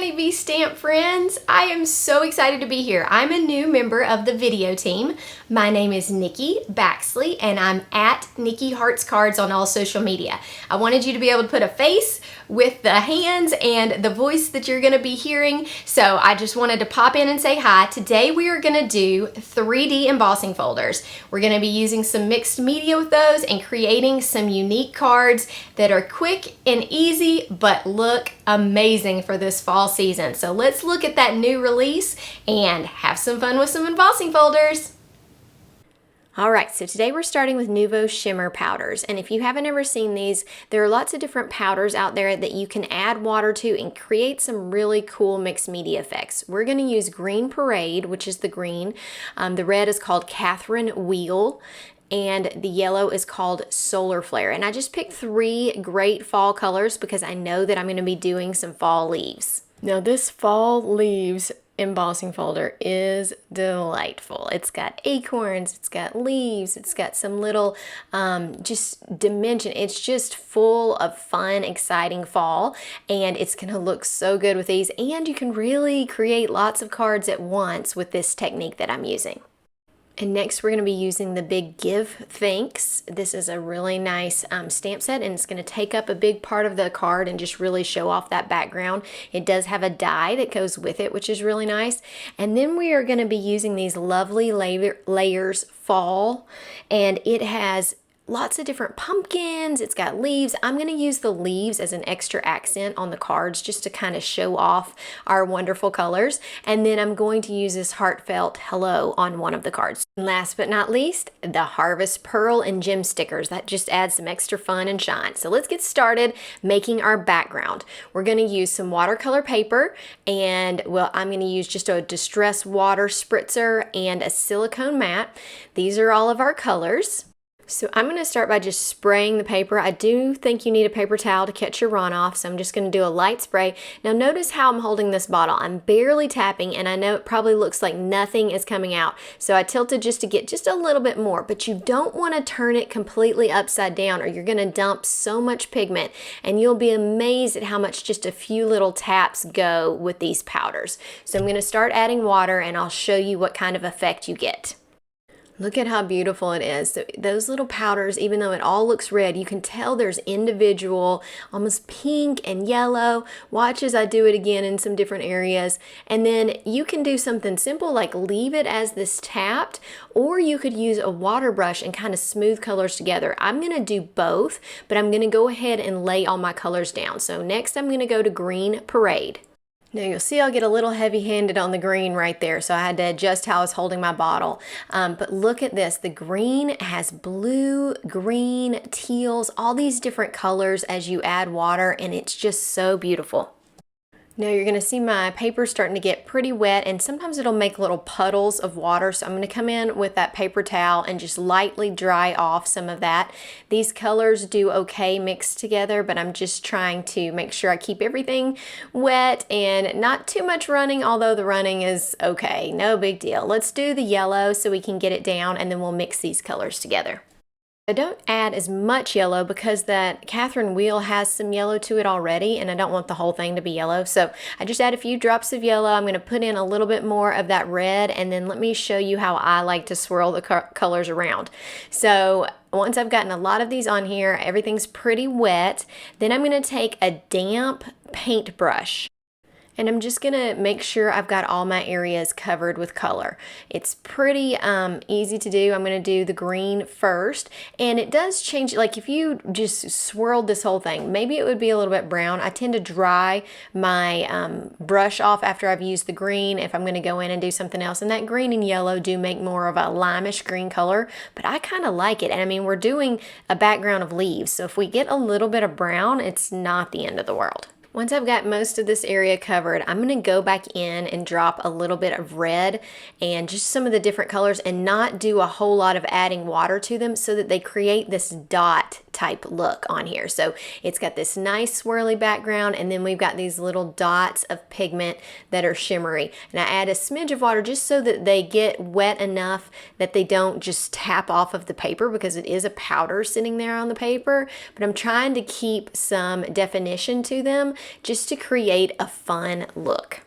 Honeybee Stamp friends. I am so excited to be here. I'm a new member of the video team. My name is Nicki Baxley and I'm at Nicki Hearts Cards on all social media. I wanted you to be able to put a face with the hands and the voice that you're going to be hearing, so I just wanted to pop in and say hi. Today we are going to do 3D embossing folders. We're going to be using some mixed media with those and creating some unique cards that are quick and easy but look amazing for this fall season. So let's look at that new release and have some fun with some embossing folders. Alright, so today we're starting with Nuvo Shimmer powders, and if you haven't ever seen these, there are lots of different powders out there that you can add water to and create some really cool mixed media effects. We're going to use Green Parade, which is the green, the red is called Catherine Wheel, and the yellow is called Solar Flare. And I just picked 3 great fall colors because I know that I'm going to be doing some fall leaves. Now this fall leaves embossing folder is delightful. It's got acorns, it's got leaves, it's got some little just dimension. It's just full of fun, exciting fall, and it's gonna look so good with these, and you can really create lots of cards at once with this technique that I'm using. And next we're going to be using the big Give Thanks. This is a really nice stamp set, and it's going to take up a big part of the card and just really show off that background. It does have a die that goes with it, which is really nice. And then we are going to be using these lovely layers fall, and it has lots of different pumpkins, it's got leaves. I'm going to use the leaves as an extra accent on the cards just to kind of show off our wonderful colors. And then I'm going to use this Heartfelt Hello on one of the cards. And last but not least, the Harvest Pearl and Gem stickers. That just adds some extra fun and shine. So let's get started making our background. We're going to use some watercolor paper, and well, I'm going to use just a distress water spritzer and a silicone mat. These are all of our colors. So I'm going to start by just spraying the paper. I do think you need a paper towel to catch your runoff, so I'm just going to do a light spray. Now notice how I'm holding this bottle. I'm barely tapping, and I know it probably looks like nothing is coming out. So I tilted just to get just a little bit more, but you don't want to turn it completely upside down or you're going to dump so much pigment, and you'll be amazed at how much just a few little taps go with these powders. So I'm going to start adding water, and I'll show you what kind of effect you get. Look at how beautiful it is. So those little powders, even though it all looks red, you can tell there's individual, almost pink and yellow. Watch as I do it again in some different areas. And then you can do something simple like leave it as this tapped, or you could use a water brush and kind of smooth colors together. I'm going to do both, but I'm going to go ahead and lay all my colors down. So next I'm going to go to Green Parade. Now you'll see I'll get a little heavy-handed on the green right there, so I had to adjust how I was holding my bottle. But look at this, the green has blue, green, teals, all these different colors as you add water, and it's just so beautiful. Now you're going to see my paper starting to get pretty wet, and sometimes it'll make little puddles of water, so I'm going to come in with that paper towel and just lightly dry off some of that. These colors do okay mixed together, but I'm just trying to make sure I keep everything wet and not too much running, although the running is okay, no big deal. Let's do the yellow so we can get it down, and then we'll mix these colors together. I don't add as much yellow because that Catherine Wheel has some yellow to it already, and I don't want the whole thing to be yellow. So I just add a few drops of yellow. I'm going to put in a little bit more of that red, and then let me show you how I like to swirl the colors around. So once I've gotten a lot of these on here, everything's pretty wet, then I'm going to take a damp paintbrush. And I'm just going to make sure I've got all my areas covered with color. It's pretty easy to do. I'm going to do the green first. And it does change, like if you just swirled this whole thing, maybe it would be a little bit brown. I tend to dry my brush off after I've used the green if I'm going to go in and do something else. And that green and yellow do make more of a limeish green color, but I kind of like it. And I mean, we're doing a background of leaves, so if we get a little bit of brown, it's not the end of the world. Once I've got most of this area covered, I'm going to go back in and drop a little bit of red and just some of the different colors, and not do a whole lot of adding water to them so that they create this dot type look on here. So it's got this nice swirly background, and then we've got these little dots of pigment that are shimmery. And I add a smidge of water just so that they get wet enough that they don't just tap off of the paper, because it is a powder sitting there on the paper. But I'm trying to keep some definition to them just to create a fun look.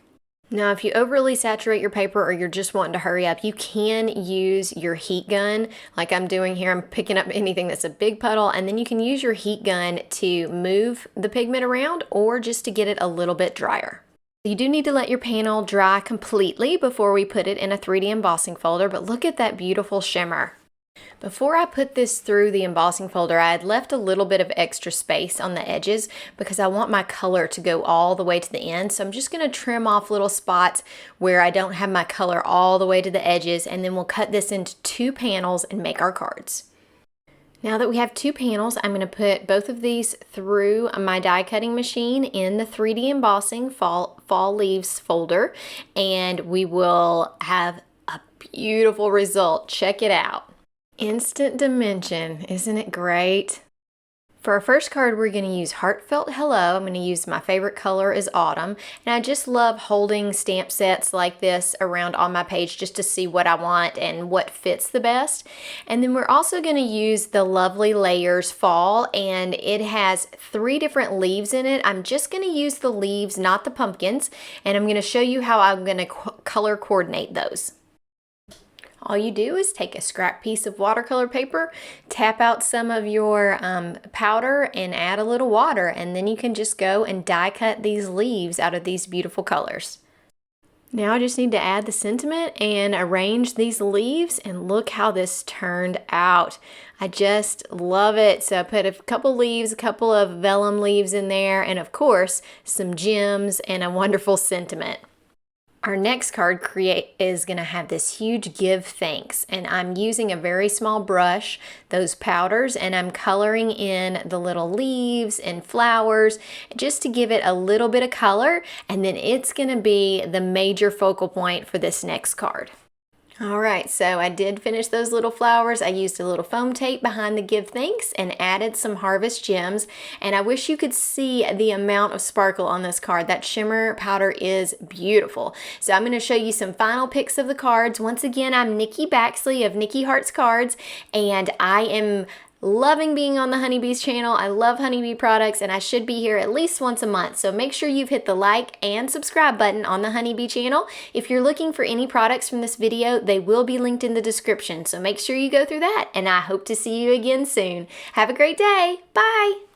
Now, if you overly saturate your paper or you're just wanting to hurry up, you can use your heat gun like I'm doing here. I'm picking up anything that's a big puddle, and then you can use your heat gun to move the pigment around or just to get it a little bit drier. You do need to let your panel dry completely before we put it in a 3D embossing folder, but look at that beautiful shimmer. Before I put this through the embossing folder, I had left a little bit of extra space on the edges because I want my color to go all the way to the end. So I'm just going to trim off little spots where I don't have my color all the way to the edges, and then we'll cut this into 2 panels and make our cards. Now that we have 2 panels, I'm going to put both of these through my die cutting machine in the 3D embossing fall leaves folder, and we will have a beautiful result. Check it out. Instant dimension, isn't it great? For our first card, we're going to use Heartfelt Hello. I'm going to use my favorite color is Autumn, and I just love holding stamp sets like this around on my page just to see what I want and what fits the best. And then we're also going to use the Lovely Layers Fall, and it has 3 different leaves in it. I'm just going to use the leaves, not the pumpkins, and I'm going to show you how I'm going to color coordinate those. All you do is take a scrap piece of watercolor paper, tap out some of your powder, and add a little water, and then you can just go and die cut these leaves out of these beautiful colors. Now I just need to add the sentiment and arrange these leaves, and look how this turned out. I just love it. So I put a couple leaves, a couple of vellum leaves in there, and of course some gems and a wonderful sentiment. Our next card is going to have this huge give thanks, and I'm using a very small brush, those powders, and I'm coloring in the little leaves and flowers just to give it a little bit of color, and then it's going to be the major focal point for this next card. All right, so I did finish those little flowers. I used a little foam tape behind the give thanks and added some harvest gems. And I wish you could see the amount of sparkle on this card. That shimmer powder is beautiful. So I'm going to show you some final pics of the cards. Once again, I'm Nicki Baxley of Nicki Hearts Cards, and I am loving being on the Honeybees channel. I love honeybee products, and I should be here at least once a month. So make sure you've hit the like and subscribe button on the Honeybee channel. If you're looking for any products from this video, they will be linked in the description. So make sure you go through that, and I hope to see you again soon. Have a great day. Bye.